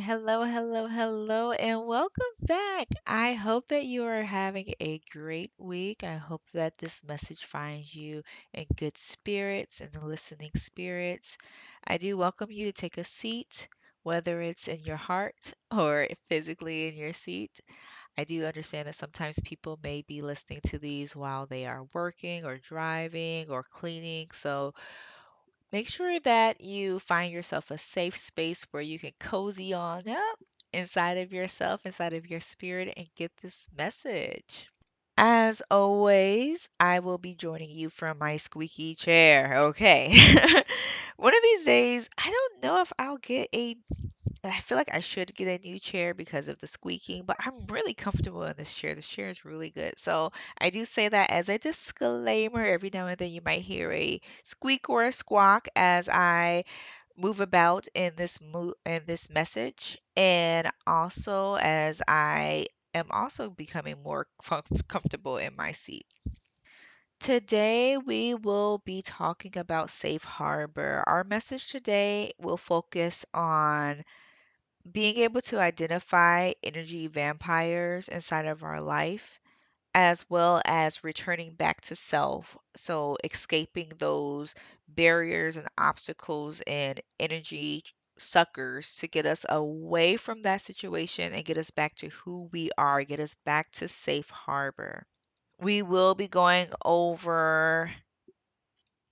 Hello, hello, hello, and welcome back. I hope that you are having a great week. I hope that this message finds you in good spirits and listening spirits. I do welcome you to take a seat, whether it's in your heart or physically in your seat. I do understand that sometimes people may be listening to these while they are working or driving or cleaning. So make sure that you find yourself a safe space where you can cozy on up inside of yourself, inside of your spirit, and get this message. As always, I will be joining you from my squeaky chair. Okay. One of these days, I don't know if I'll get a I feel like I should get a new chair because of the squeaking, but I'm really comfortable in this chair. This chair is really good. So I do say that as a disclaimer. Every now and then you might hear a squeak or a squawk as I move about in this message, and also as I am also becoming more comfortable in my seat. Today, we will be talking about Safe Harbor. Our message today will focus on being able to identify energy vampires inside of our life, as well as returning back to self. So, escaping those barriers and obstacles and energy suckers to get us away from that situation and get us back to who we are, get us back to safe harbor. We will be going over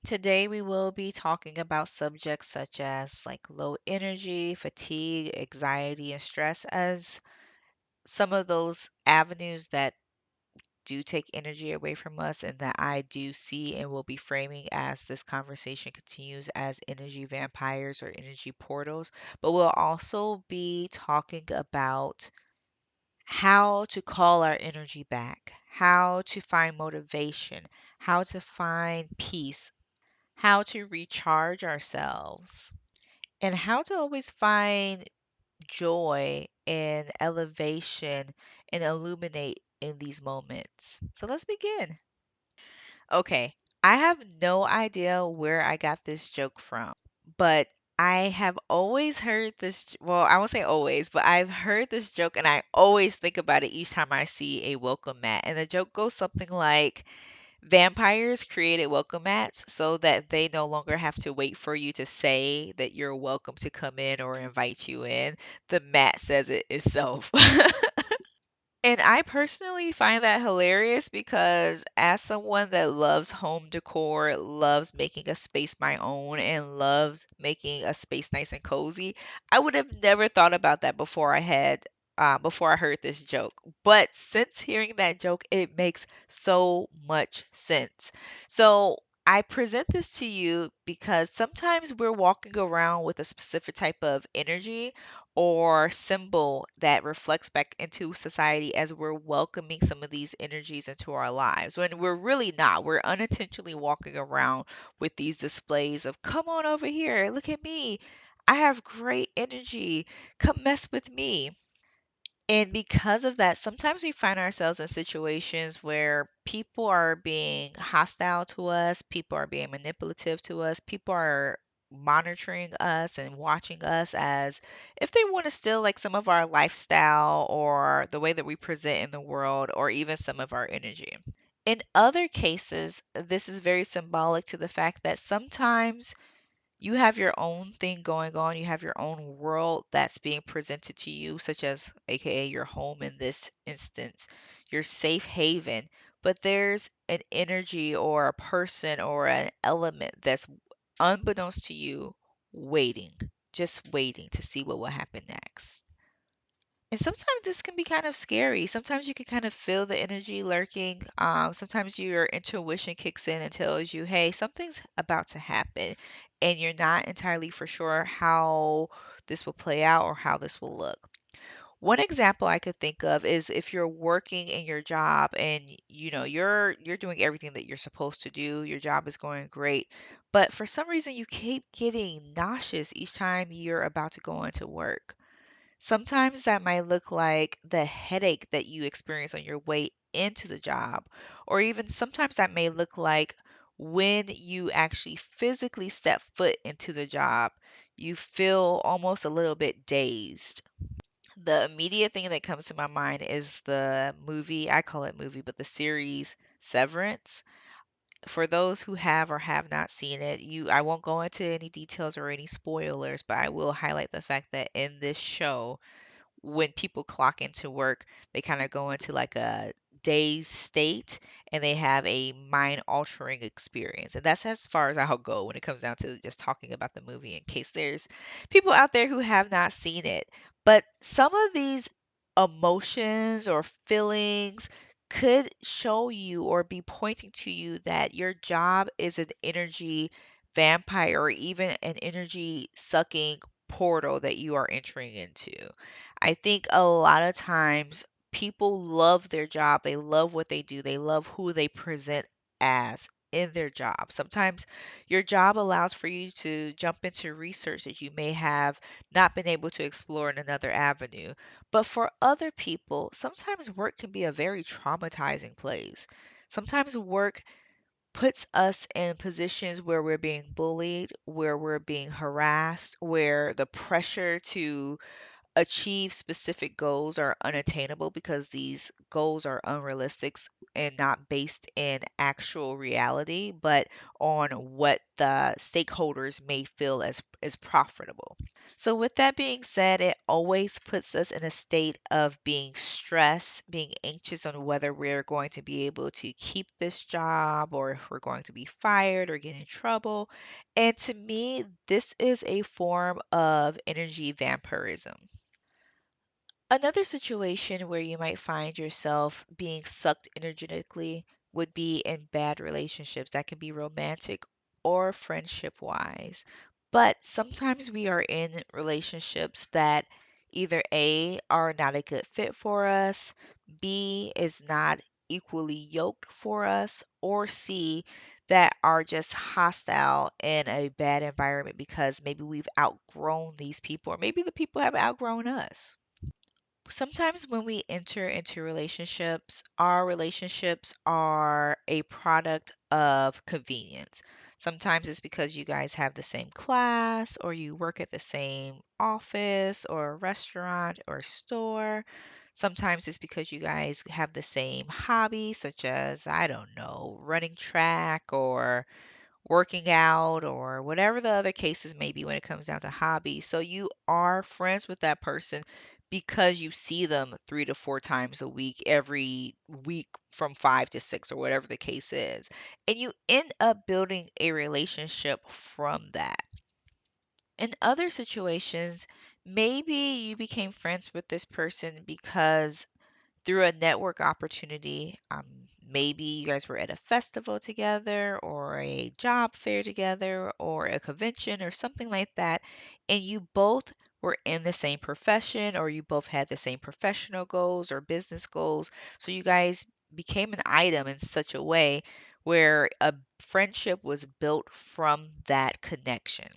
Today, we will be talking about subjects such as like low energy, fatigue, anxiety, and stress as some of those avenues that do take energy away from us and that I do see and will be framing as this conversation continues as energy vampires or energy portals. But we'll also be talking about how to call our energy back, how to find motivation, how to find peace, how to recharge ourselves, and how to always find joy and elevation and illuminate in these moments. So let's begin. Okay, I have no idea where I got this joke from, but I have always heard well, I won't say always, but I've heard this joke and I always think about it each time I see a welcome mat. And the joke goes something like, vampires created welcome mats so that they no longer have to wait for you to say that you're welcome to come in or invite you in. The mat says it itself. And I personally find that hilarious because as someone that loves home decor, loves making a space my own, and loves making a space nice and cozy, I would have never thought about that before I heard this joke. But since hearing that joke, it makes so much sense. So I present this to you because sometimes we're walking around with a specific type of energy or symbol that reflects back into society as we're welcoming some of these energies into our lives when we're really not. We're unintentionally walking around with these displays of, come on over here, look at me. I have great energy. Come mess with me. And because of that, sometimes we find ourselves in situations where people are being hostile to us, people are being manipulative to us, people are monitoring us and watching us as if they want to steal like some of our lifestyle or the way that we present in the world or even some of our energy. In other cases, this is very symbolic to the fact that sometimes you have your own thing going on. You have your own world that's being presented to you, such as, AKA, your home in this instance, your safe haven. But there's an energy or a person or an element that's unbeknownst to you, waiting, just waiting to see what will happen next. And sometimes this can be kind of scary. Sometimes you can kind of feel the energy lurking. Sometimes your intuition kicks in and tells you, hey, something's about to happen. And you're not entirely for sure how this will play out or how this will look. One example I could think of is if you're working in your job and you're doing everything that you're supposed to do, your job is going great, but for some reason you keep getting nauseous each time you're about to go into work. Sometimes that might look like the headache that you experience on your way into the job, or even sometimes that may look like when you actually physically step foot into the job, you feel almost a little bit dazed. The immediate thing that comes to my mind is the movie, I call it movie, but the series Severance. For those who have or have not seen it, I won't go into any details or any spoilers, but I will highlight the fact that in this show, when people clock into work, they kind of go into like a dazed state and they have a mind altering experience. And that's as far as I'll go when it comes down to just talking about the movie, in case there's people out there who have not seen it. But some of these emotions or feelings could show you or be pointing to you that your job is an energy vampire or even an energy sucking portal that you are entering into. I think a lot of times people love their job, they love what they do, they love who they present as in their job. Sometimes your job allows for you to jump into research that you may have not been able to explore in another avenue. But for other people, sometimes work can be a very traumatizing place. Sometimes work puts us in positions where we're being bullied, where we're being harassed, where the pressure to achieve specific goals are unattainable because these goals are unrealistic and not based in actual reality, but on what the stakeholders may feel as profitable. So, with that being said, it always puts us in a state of being stressed, being anxious on whether we're going to be able to keep this job or if we're going to be fired or get in trouble. And to me, this is a form of energy vampirism. Another situation where you might find yourself being sucked energetically would be in bad relationships. That can be romantic or friendship wise. But sometimes we are in relationships that either A, are not a good fit for us, B, is not equally yoked for us, or C, that are just hostile in a bad environment because maybe we've outgrown these people, or maybe the people have outgrown us. Sometimes when we enter into relationships, our relationships are a product of convenience. Sometimes it's because you guys have the same class, or you work at the same office, or restaurant, or store. Sometimes it's because you guys have the same hobby, such as, I don't know, running track or working out or whatever the other cases may be when it comes down to hobbies. So you are friends with that person because you see them 3 to 4 times a week, every week from 5 to 6, or whatever the case is. And you end up building a relationship from that. In other situations, maybe you became friends with this person because through a network opportunity. Maybe you guys were at a festival together, or a job fair together, or a convention, or something like that, and you both were in the same profession, or you both had the same professional goals or business goals. So you guys became an item in such a way where a friendship was built from that connection.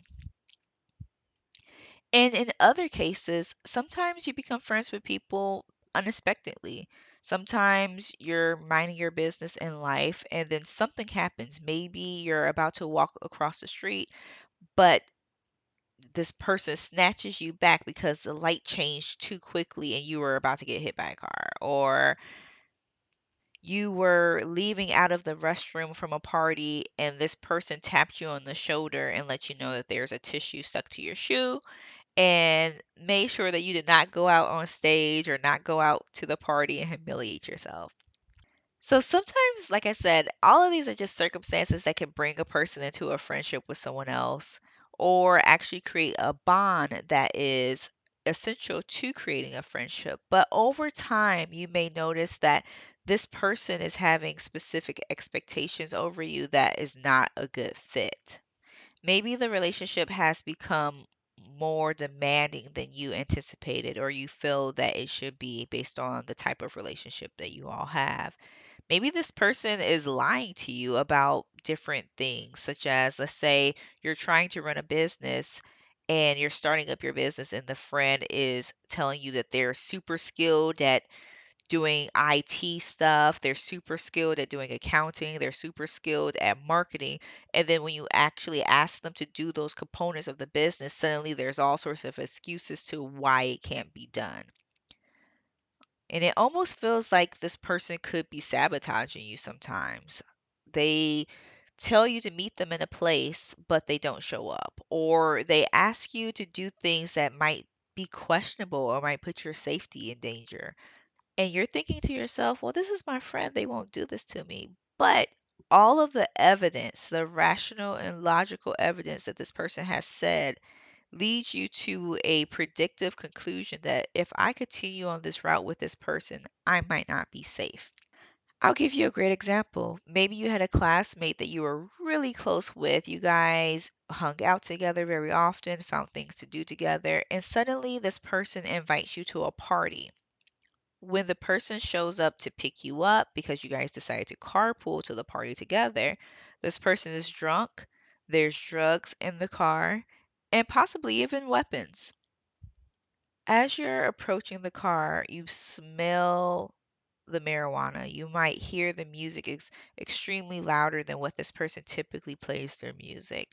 And in other cases, sometimes you become friends with people unexpectedly. Sometimes you're minding your business in life and then something happens. Maybe you're about to walk across the street, but this person snatches you back because the light changed too quickly and you were about to get hit by a car. Or you were leaving out of the restroom from a party and this person tapped you on the shoulder and let you know that there's a tissue stuck to your shoe, and make sure that you did not go out on stage or not go out to the party and humiliate yourself. So sometimes, like I said, all of these are just circumstances that can bring a person into a friendship with someone else or actually create a bond that is essential to creating a friendship. But over time, you may notice that this person is having specific expectations over you that is not a good fit. Maybe the relationship has become more demanding than you anticipated, or you feel that it should be based on the type of relationship that you all have. Maybe this person is lying to you about different things, such as, let's say, you're trying to run a business and you're starting up your business, and the friend is telling you that they're super skilled at doing IT stuff. They're super skilled at doing accounting. They're super skilled at marketing. And then when you actually ask them to do those components of the business, suddenly there's all sorts of excuses to why it can't be done. And it almost feels like this person could be sabotaging you sometimes. They tell you to meet them in a place, but they don't show up. Or they ask you to do things that might be questionable or might put your safety in danger. And you're thinking to yourself, well, this is my friend. They won't do this to me. But all of the evidence, the rational and logical evidence that this person has said, leads you to a predictive conclusion that if I continue on this route with this person, I might not be safe. I'll give you a great example. Maybe you had a classmate that you were really close with. You guys hung out together very often, found things to do together, and suddenly this person invites you to a party. When the person shows up to pick you up because you guys decide to carpool to the party together, this person is drunk, there's drugs in the car, and possibly even weapons. As you're approaching the car, you smell the marijuana. You might hear the music is extremely louder than what this person typically plays their music.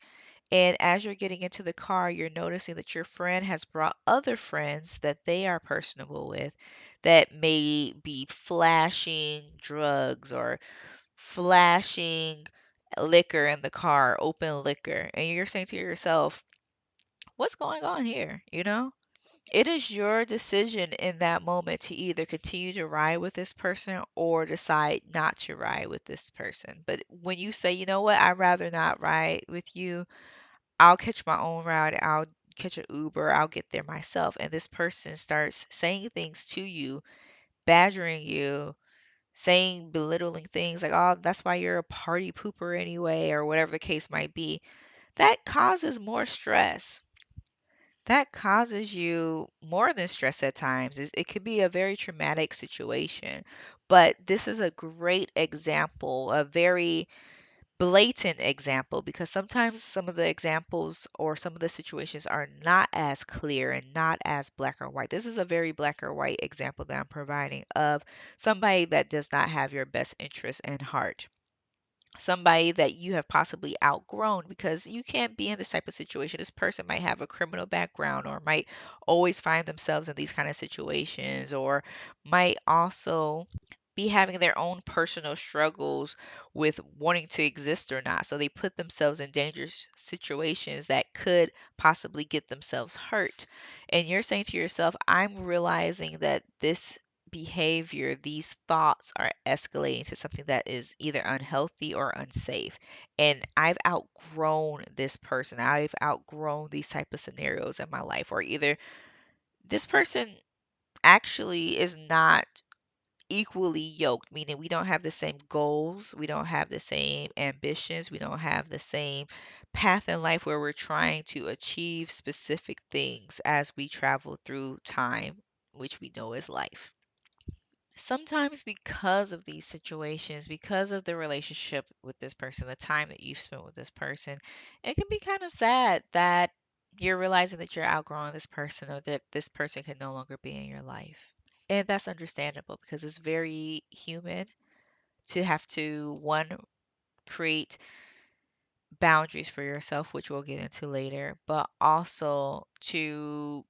And as you're getting into the car, you're noticing that your friend has brought other friends that they are personable with that may be flashing drugs or flashing liquor in the car, open liquor. And you're saying to yourself, what's going on here? You know? It is your decision in that moment to either continue to ride with this person or decide not to ride with this person. But when you say, you know what, I'd rather not ride with you, I'll catch my own ride, I'll catch an Uber, I'll get there myself. And this person starts saying things to you, badgering you, saying belittling things like, oh, that's why you're a party pooper anyway, or whatever the case might be. That causes more stress. That causes you more than stress at times. It could be a very traumatic situation. But this is a great example, a very blatant example, because sometimes some of the examples or some of the situations are not as clear and not as black or white. This is a very black or white example that I'm providing of somebody that does not have your best interest in heart, somebody that you have possibly outgrown, because you can't be in this type of situation. This person might have a criminal background or might always find themselves in these kind of situations, or might also be having their own personal struggles with wanting to exist or not. So they put themselves in dangerous situations that could possibly get themselves hurt. And you're saying to yourself, I'm realizing that this behavior, these thoughts are escalating to something that is either unhealthy or unsafe. And I've outgrown this person. I've outgrown these type of scenarios in my life. Or either this person actually is not equally yoked, meaning we don't have the same goals, we don't have the same ambitions, we don't have the same path in life where we're trying to achieve specific things as we travel through time, which we know is life. Sometimes because of these situations, because of the relationship with this person, the time that you've spent with this person, it can be kind of sad that you're realizing that you're outgrowing this person or that this person can no longer be in your life. And that's understandable because it's very human to have to, one, create boundaries for yourself, which we'll get into later, but also to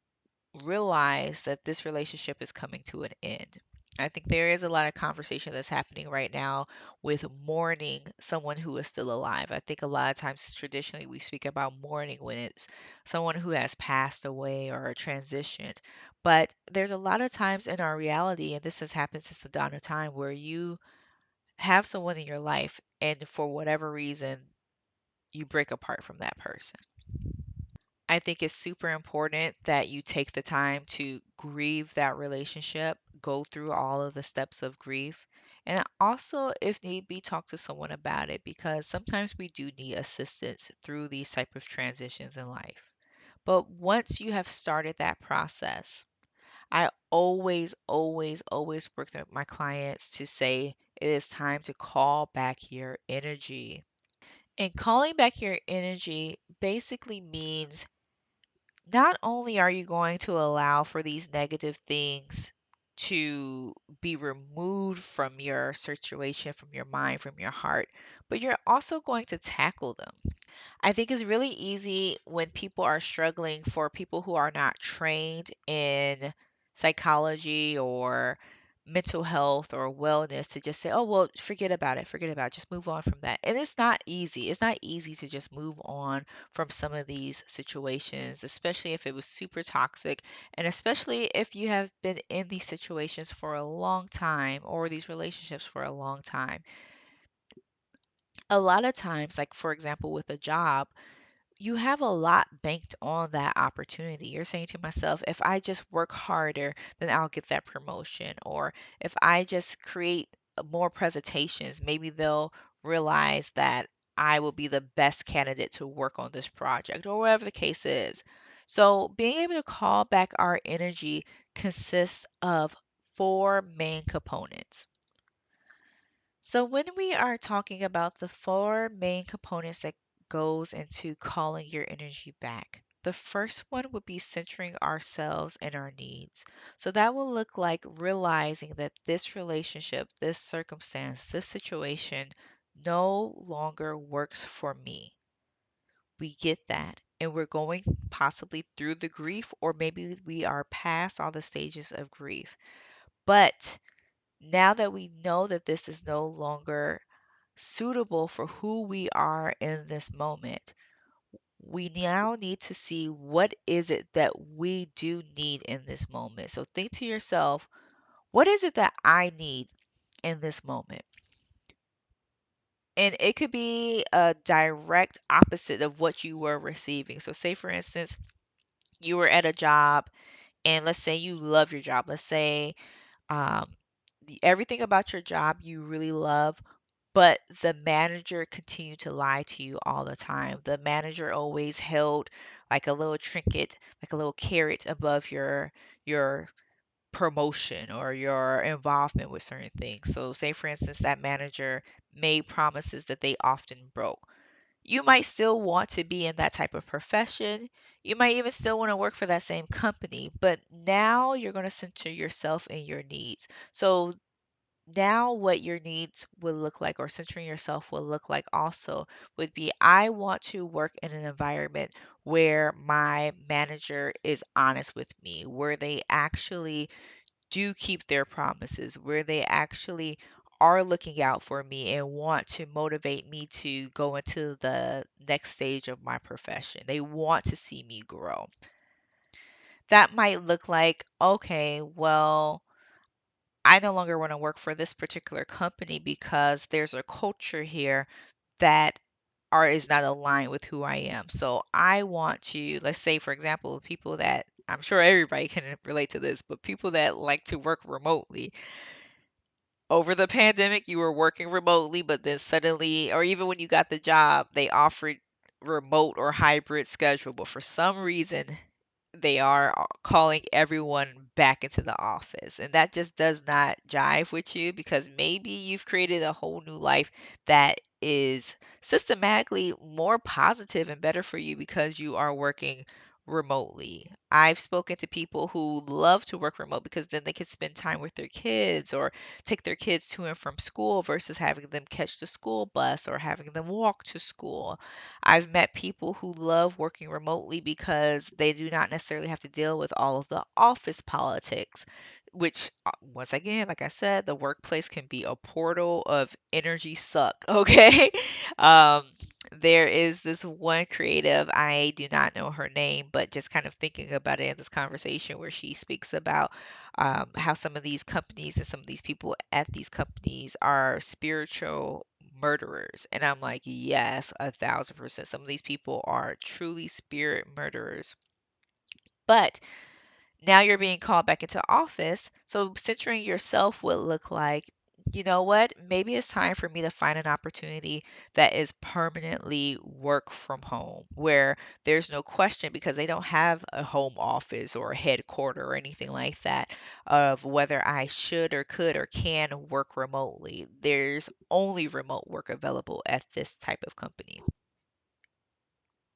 realize that this relationship is coming to an end. I think there is a lot of conversation that's happening right now with mourning someone who is still alive. I think a lot of times traditionally we speak about mourning when it's someone who has passed away or transitioned. But there's a lot of times in our reality, and this has happened since the dawn of time, where you have someone in your life and for whatever reason you break apart from that person. I think it's super important that you take the time to grieve that relationship, go through all of the steps of grief, and also, if need be, talk to someone about it because sometimes we do need assistance through these type of transitions in life. But once you have started that process, I always work with my clients to say it is time to call back your energy. And calling back your energy basically means not only are you going to allow for these negative things to be removed from your situation, from your mind, from your heart, but you're also going to tackle them. I think it's really easy when people are struggling, for people who are not trained in psychology or mental health or wellness to just say, oh, well, forget about it, just move on from that. And it's not easy. It's not easy to just move on from some of these situations, especially if it was super toxic, and especially if you have been in these situations for a long time or these relationships for a long time. A lot of times, like for example, with a job, you have a lot banked on that opportunity. You're saying to myself, if I just work harder, then I'll get that promotion. Or if I just create more presentations, maybe they'll realize that I will be the best candidate to work on this project, or whatever the case is. So, being able to call back our energy consists of four main components. So when we are talking about the four main components that goes into calling your energy back, the first one would be centering ourselves and our needs. So that will look like realizing that this relationship, this circumstance, this situation no longer works for me. We get that. And we're going possibly through the grief, or maybe we are past all the stages of grief. But now that we know that this is no longer suitable for who we are in this moment, we now need to see what is it that we do need in this moment. So think to yourself, what is it that I need in this moment? And it could be a direct opposite of what you were receiving. So say for instance, you were at a job and let's say you love your job. Let's say um, everything about your job you really love, but the manager continued to lie to you all the time. The manager always held like a little trinket, like a little carrot above your promotion or your involvement with certain things. So say for instance that manager made promises that they often broke. You might still want to be in that type of profession. You might even still want to work for that same company, but now you're going to center yourself in your needs. So now what your needs would look like, or centering yourself will look like also, would be I want to work in an environment where my manager is honest with me, where they actually do keep their promises, where they actually are looking out for me and want to motivate me to go into the next stage of my profession. They want to see me grow. That might look like, okay, well, I no longer want to work for this particular company because there's a culture here that is not aligned with who I am. So I want to, let's say, for example, people that I'm sure everybody can relate to this, but people that like to work remotely. Over the pandemic, you were working remotely, but then suddenly, or even when you got the job, they offered remote or hybrid schedule. But for some reason, they are calling everyone back into the office. And that just does not jive with you because maybe you've created a whole new life that is systematically more positive and better for you because you are working remotely. I've spoken to people who love to work remote because then they can spend time with their kids or take their kids to and from school versus having them catch the school bus or having them walk to school. I've met people who love working remotely because they do not necessarily have to deal with all of the office politics, which, once again, like I said, the workplace can be a portal of energy suck, okay? Um, there is this one creative, I do not know her name, but just kind of thinking about it in this conversation where she speaks about how some of these companies and some of these people at these companies are spiritual murderers. And I'm like, yes, 1,000%. Some of these people are truly spirit murderers. But now you're being called back into office. So centering yourself would look like, you know what? Maybe it's time for me to find an opportunity that is permanently work from home, where there's no question because they don't have a home office or a headquarter or anything like that of whether I should or could or can work remotely. There's only remote work available at this type of company.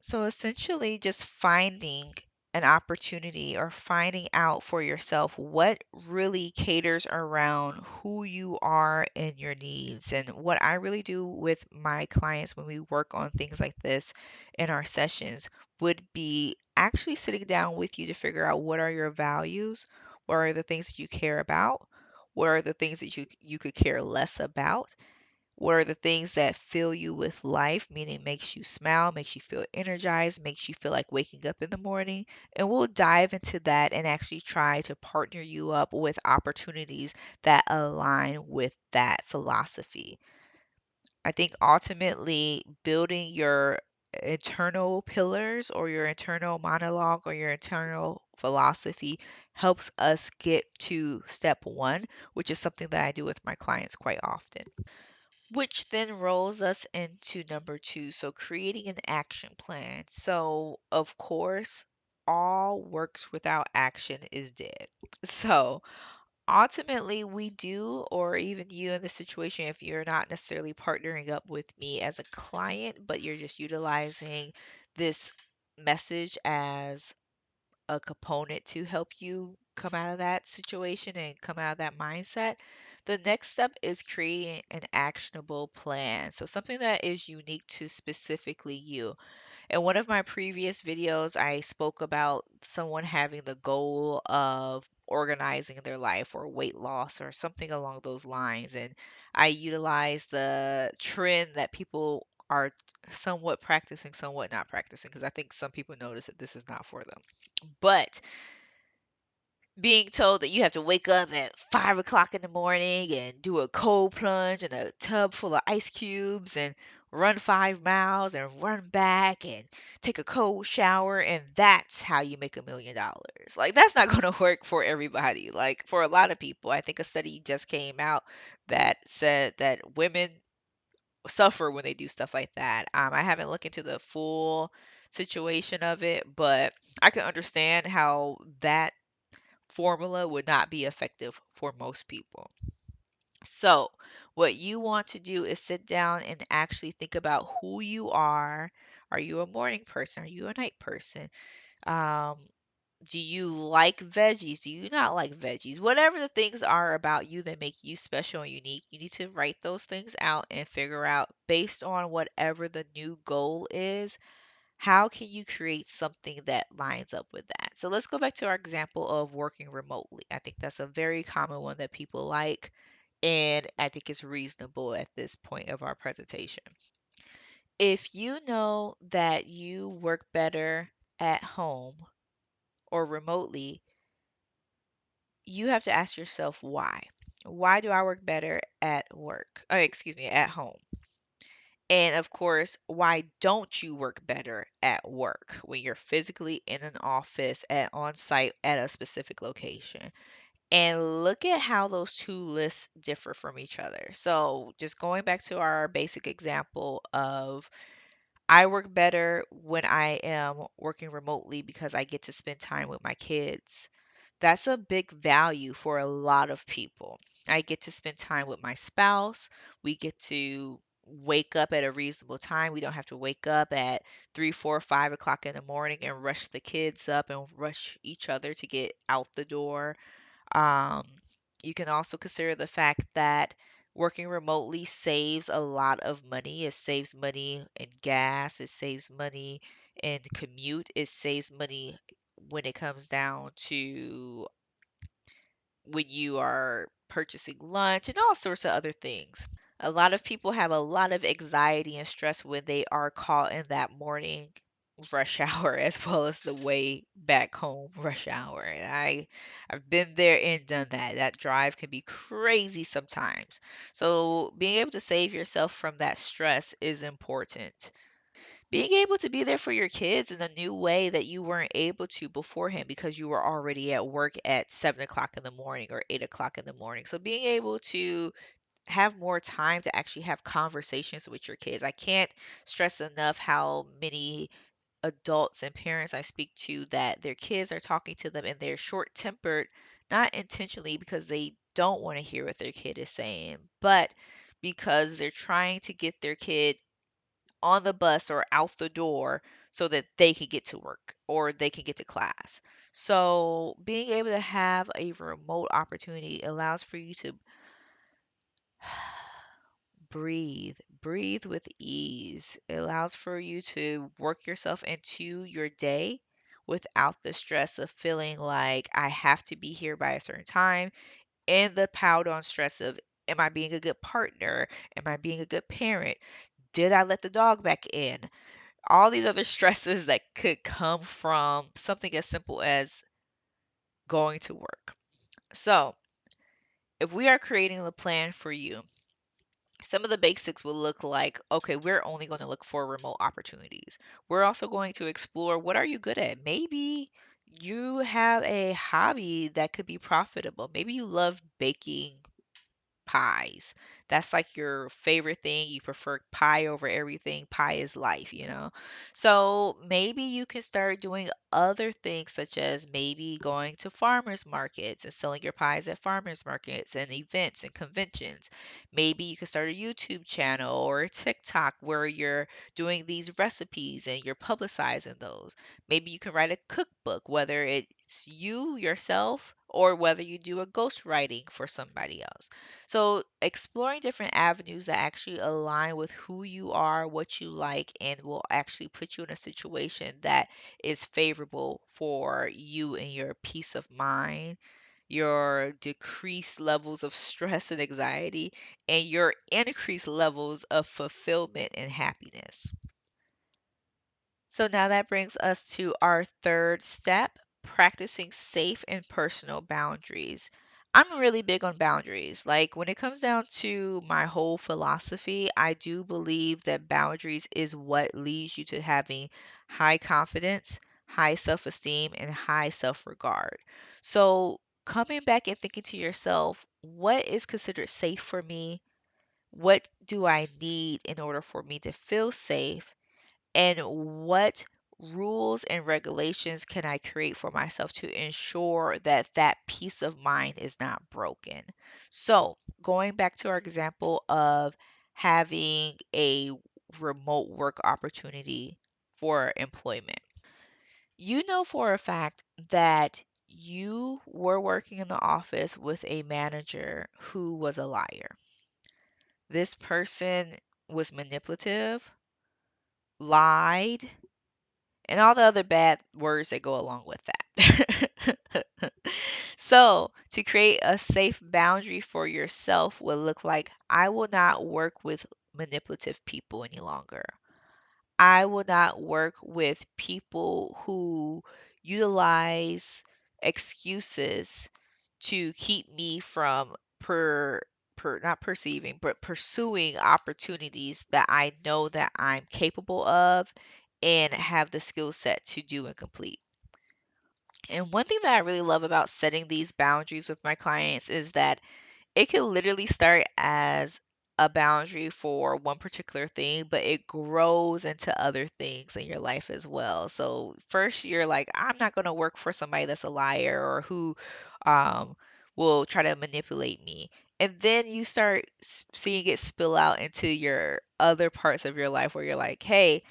So essentially, just finding an opportunity or finding out for yourself what really caters around who you are and your needs. And what I really do with my clients when we work on things like this in our sessions would be actually sitting down with you to figure out what are your values, what are the things that you care about, What are the things that you could care less about? What are the things that fill you with life, meaning makes you smile, makes you feel energized, makes you feel like waking up in the morning? And we'll dive into that and actually try to partner you up with opportunities that align with that philosophy. I think ultimately building your internal pillars or your internal monologue or your internal philosophy helps us get to step one, which is something that I do with my clients quite often. Which then rolls us into number two. So, creating an action plan. So, of course, all works without action is dead. So, ultimately, we do, or even you in this situation, if you're not necessarily partnering up with me as a client, but you're just utilizing this message as a component to help you come out of that situation and come out of that mindset. The next step is creating an actionable plan. So, something that is unique to specifically you. In one of my previous videos, I spoke about someone having the goal of organizing their life or weight loss or something along those lines. And I utilized the trend that people are somewhat practicing, somewhat not practicing, because I think some people notice that this is not for them. But being told that you have to wake up at 5 o'clock in the morning and do a cold plunge in a tub full of ice cubes and run 5 miles and run back and take a cold shower, and that's how you make $1 million. Like, that's not going to work for everybody. Like, for a lot of people, I think a study just came out that said that women suffer when they do stuff like that. I haven't looked into the full situation of it, but I can understand how that formula would not be effective for most people. So, what you want to do is sit down and actually think about who you are. Are you a morning person? Are you a night person? Um, do you like veggies? Do you not like veggies? Whatever the things are about you that make you special and unique, you need to write those things out and figure out based on whatever the new goal is, how can you create something that lines up with that? So let's go back to our example of working remotely. I think that's a very common one that people like, and I think it's reasonable at this point of our presentation. If you know that you work better at home or remotely, you have to ask yourself why. Why do I work better at work? Excuse me, at home? And of course, why don't you work better at work when you're physically in an office at on site at a specific location? And look at how those two lists differ from each other. So, just going back to our basic example of I work better when I am working remotely because I get to spend time with my kids. That's a big value for a lot of people. I get to spend time with my spouse. We get to wake up at a reasonable time. We don't have to wake up at 3, 4, 5 o'clock in the morning and rush the kids up and rush each other to get out the door. Um, you can also consider the fact that working remotely saves a lot of money. It saves money in gas, it saves money in commute, it saves money when it comes down to when you are purchasing lunch and all sorts of other things. A lot of people have a lot of anxiety and stress when they are caught in that morning rush hour as well as the way back home rush hour. And I've been there and done that. That drive can be crazy sometimes. So being able to save yourself from that stress is important. Being able to be there for your kids in a new way that you weren't able to beforehand because you were already at work at 7 o'clock in the morning or 8 o'clock in the morning. So being able to have more time to actually have conversations with your kids. I can't stress enough how many adults and parents I speak to that their kids are talking to them and they're short tempered, not intentionally because they don't want to hear what their kid is saying, but because they're trying to get their kid on the bus or out the door so that they can get to work or they can get to class. So, being able to have a remote opportunity allows for you to breathe with ease. It allows for you to work yourself into your day without the stress of feeling like I have to be here by a certain time. in the piled on stress of, am I being a good partner? Am I being a good parent? Did I let the dog back in? All these other stresses that could come from something as simple as going to work. So, if we are creating a plan for you, some of the basics will look like, okay, we're only going to look for remote opportunities. We're also going to explore, what are you good at? Maybe you have a hobby that could be profitable. Maybe you love baking pies. That's like your favorite thing. You prefer pie over everything. Pie is life, you know? So maybe you can start doing other things, such as maybe going to farmers markets and selling your pies at farmers markets and events and conventions. Maybe you can start a YouTube channel or a TikTok where you're doing these recipes and you're publicizing those. Maybe you can write a cookbook, whether it's you yourself or whether you do a ghostwriting for somebody else. So, exploring different avenues that actually align with who you are, what you like, and will actually put you in a situation that is favorable for you and your peace of mind, your decreased levels of stress and anxiety, and your increased levels of fulfillment and happiness. So now that brings us to our third step, practicing safe and personal boundaries. I'm really big on boundaries. Like when it comes down to my whole philosophy, I do believe that boundaries is what leads you to having high confidence, high self-esteem, and high self-regard. So coming back and thinking to yourself, what is considered safe for me? What do I need in order for me to feel safe? And what rules and regulations can I create for myself to ensure that that peace of mind is not broken? So, going back to our example of having a remote work opportunity for employment, you know for a fact that you were working in the office with a manager who was a liar. This person was manipulative, lied, and all the other bad words that go along with that. So, to create a safe boundary for yourself would look like, I will not work with manipulative people any longer. I will not work with people who utilize excuses to keep me from not perceiving, but pursuing opportunities that I know that I'm capable of and have the skill set to do and complete. And one thing that I really love about setting these boundaries with my clients is that it can literally start as a boundary for one particular thing, but it grows into other things in your life as well. So first you're like, I'm not going to work for somebody that's a liar or who um, will try to manipulate me. And then you start seeing it spill out into your other parts of your life where you're like, hey,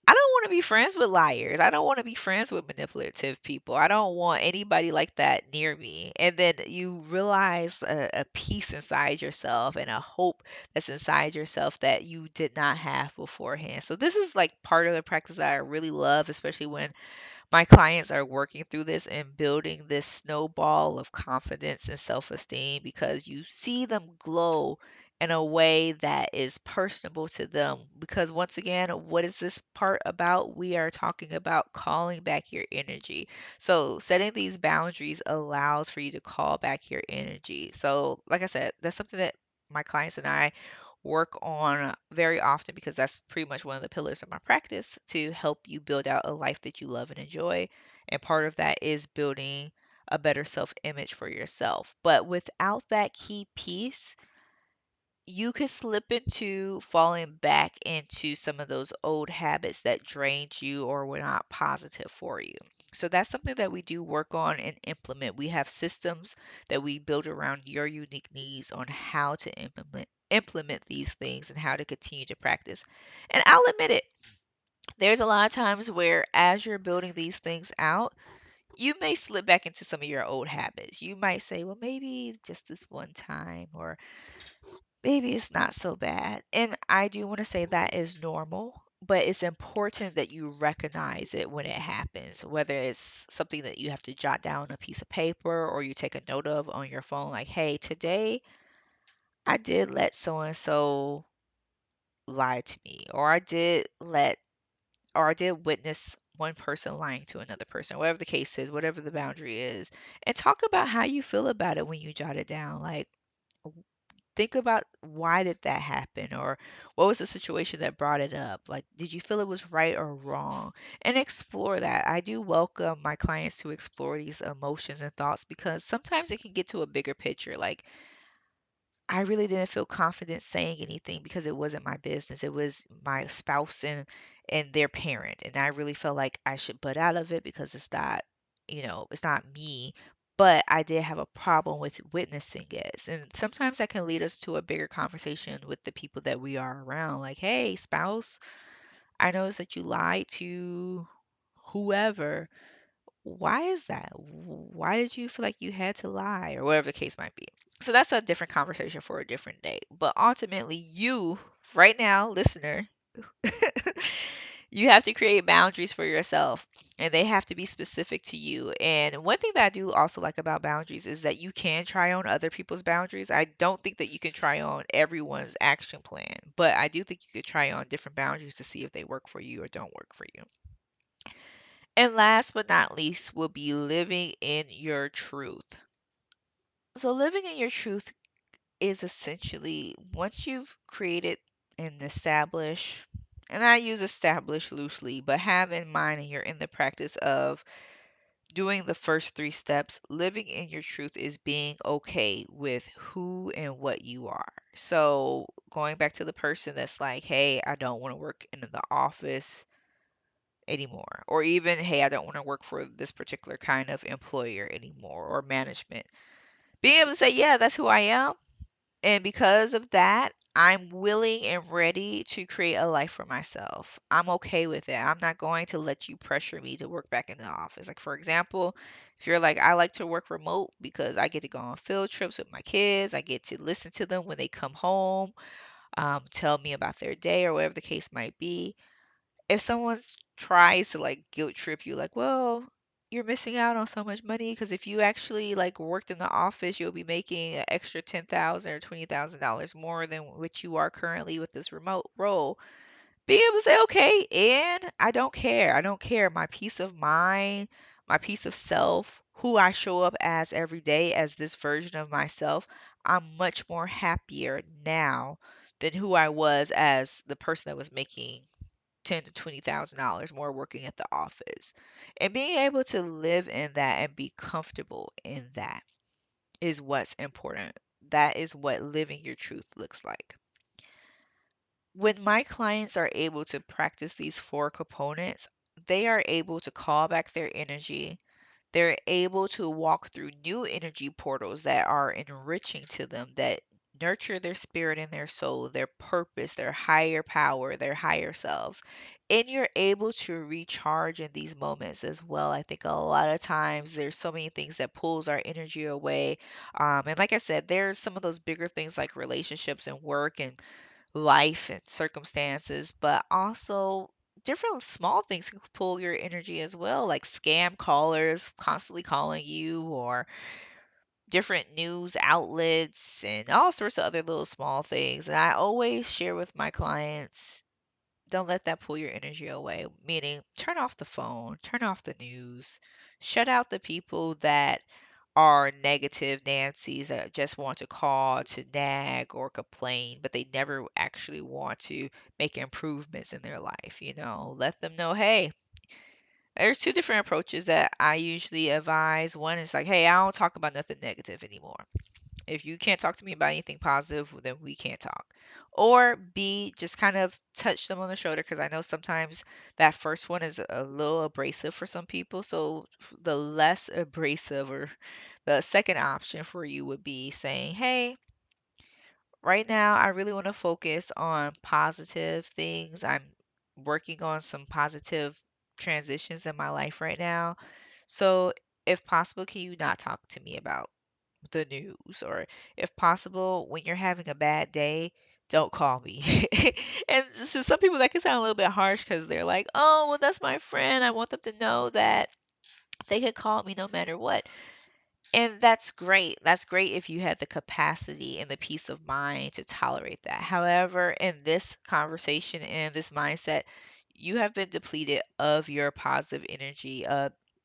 I don't want to be friends with liars. I don't want to be friends with manipulative people. I don't want anybody like that near me. And then you realize a peace inside yourself and a hope that's inside yourself that you did not have beforehand. So, this is like part of the practice that I really love, especially when my clients are working through this and building this snowball of confidence and self esteem because you see them glow in a way that is personable to them. Because once again, what is this part about? We are talking about calling back your energy. So, setting these boundaries allows for you to call back your energy. So, like I said, that's something that my clients and I work on very often because that's pretty much one of the pillars of my practice to help you build out a life that you love and enjoy. And part of that is building a better self image for yourself. But without that key piece, you could slip into falling back into some of those old habits that drained you or were not positive for you. So that's something that we do work on and implement. We have systems that we build around your unique needs on how to implement these things and how to continue to practice. And I'll admit it, there's a lot of times where as you're building these things out, you may slip back into some of your old habits. You might say, well, maybe just this one time, or maybe it's not so bad. And I do want to say that is normal. but it's important that you recognize it when it happens, whether it's something that you have to jot down on a piece of paper or you take a note of on your phone, like, hey, today I did let so and so lie to me, or I did witness one person lying to another person, whatever the case is, whatever the boundary is, and talk about how you feel about it when you jot it down. Like, think about why did that happen, or what was the situation that brought it up? Like, did you feel it was right or wrong? And explore that. I do welcome my clients to explore these emotions and thoughts because sometimes it can get to a bigger picture. Like, I really didn't feel confident saying anything because it wasn't my business. It was my spouse and their parent, and I really felt like I should butt out of it because it's not, it's not me. But I did have a problem with witnessing it. And sometimes that can lead us to a bigger conversation with the people that we are around. Like, hey, spouse, I noticed that you lied to whoever. Why is that? Why did you feel like you had to lie or whatever the case might be? So that's a different conversation for a different day. But ultimately, you, right now, listener, you have to create boundaries for yourself and they have to be specific to you. And one thing that I do also like about boundaries is that you can try on other people's boundaries. I don't think that you can try on everyone's action plan, but I do think you could try on different boundaries to see if they work for you or don't work for you. And last but not least will be living in your truth. So, living in your truth is essentially once you've created and established, and I use establish loosely, but have in mind and you're in the practice of doing the first three steps, living in your truth is being okay with who and what you are. So, going back to the person that's like, hey, I don't want to work in the office anymore. Or even, hey, I don't want to work for this particular kind of employer anymore or management. Being able to say, yeah, that's who I am. And because of that, I'm willing and ready to create a life for myself. I'm okay with it. I'm not going to let you pressure me to work back in the office. Like, for example, if you're like, I like to work remote because I get to go on field trips with my kids, I get to listen to them when they come home, tell me about their day or whatever the case might be. If someone tries to like guilt trip you like, well, you're missing out on so much money because if you actually like worked in the office, you'll be making an extra 10,000 or $20,000 more than what you are currently with this remote role. Being able to say, okay, and I don't care. I don't care. My peace of mind, my peace of self, who I show up as every day as this version of myself, I'm much more happier now than who I was as the person that was making 10 to $20,000 more working at the office. And being able to live in that and be comfortable in that is what's important. That is what living your truth looks like. When my clients are able to practice these four components, they are able to call back their energy. They're able to walk through new energy portals that are enriching to them, that nurture their spirit and their soul, their purpose, their higher power, their higher selves. And you're able to recharge in these moments as well. I think a lot of times there's so many things that pulls our energy away. And like I said, there's some of those bigger things like relationships and work and life and circumstances, but also different small things can pull your energy as well, like scam callers constantly calling you, or different news outlets, and all sorts of other little small things. And I always share with my clients, don't let that pull your energy away, meaning turn off the phone, turn off the news, shut out the people that are negative Nancy's that just want to call to nag or complain, but they never actually want to make improvements in their life. Let them know, hey, there's two different approaches that I usually advise. One is like, hey, I don't talk about nothing negative anymore. If you can't talk to me about anything positive, then we can't talk. Or B, just kind of touch them on the shoulder because I know sometimes that first one is a little abrasive for some people. So the less abrasive or the second option for you would be saying, hey, right now I really want to focus on positive things. I'm working on some positive transitions in my life right now. So if possible, can you not talk to me about the news? Or if possible, when you're having a bad day, don't call me. And to some people that can sound a little bit harsh because they're like, oh, well, that's my friend. I want them to know that they could call me no matter what. And that's great. That's great if you had the capacity and the peace of mind to tolerate that. However, in this conversation and this mindset, you have been depleted of your positive energy.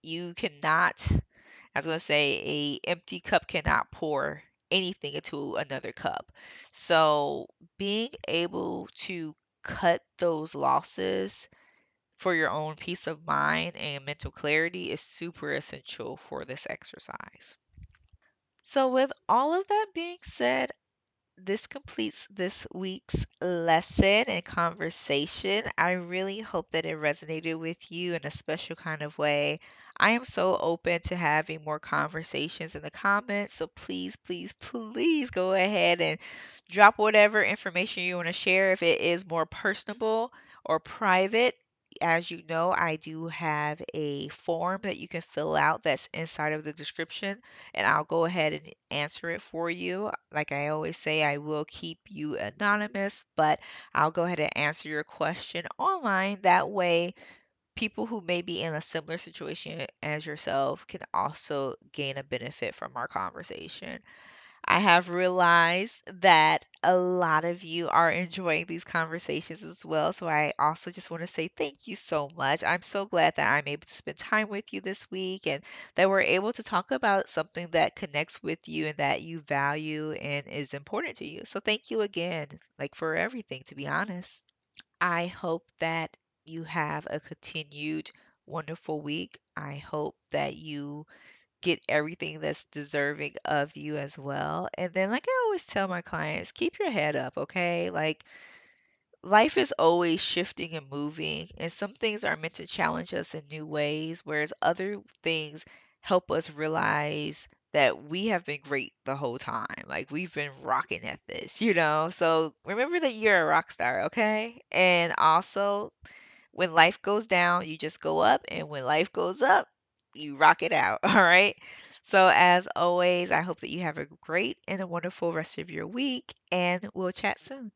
You cannot, I was going to say, a empty cup cannot pour anything into another cup. So being able to cut those losses for your own peace of mind and mental clarity is super essential for this exercise. So, with all of that being said, this completes this week's lesson and conversation. I really hope that it resonated with you in a special kind of way. I am so open to having more conversations in the comments. So please, please, please go ahead and drop whatever information you want to share. If it is more personable or private, as you know, I do have a form that you can fill out that's inside of the description, and I'll go ahead and answer it for you. Like I always say, I will keep you anonymous, but I'll go ahead and answer your question online. That way, people who may be in a similar situation as yourself can also gain a benefit from our conversation. I have realized that a lot of you are enjoying these conversations as well. So I also just want to say thank you so much. I'm so glad that I'm able to spend time with you this week and that we're able to talk about something that connects with you and that you value and is important to you. So thank you again, like for everything, to be honest. I hope that you have a continued wonderful week. I hope that you get everything that's deserving of you as well. And then, like I always tell my clients, keep your head up, okay? Like, life is always shifting and moving, and some things are meant to challenge us in new ways, whereas other things help us realize that we have been great the whole time. Like, we've been rocking at this, you know? So remember that you're a rock star, okay? And also, when life goes down, you just go up, and when life goes up, you rock it out. All right. So, as always, I hope that you have a great and a wonderful rest of your week, and we'll chat soon.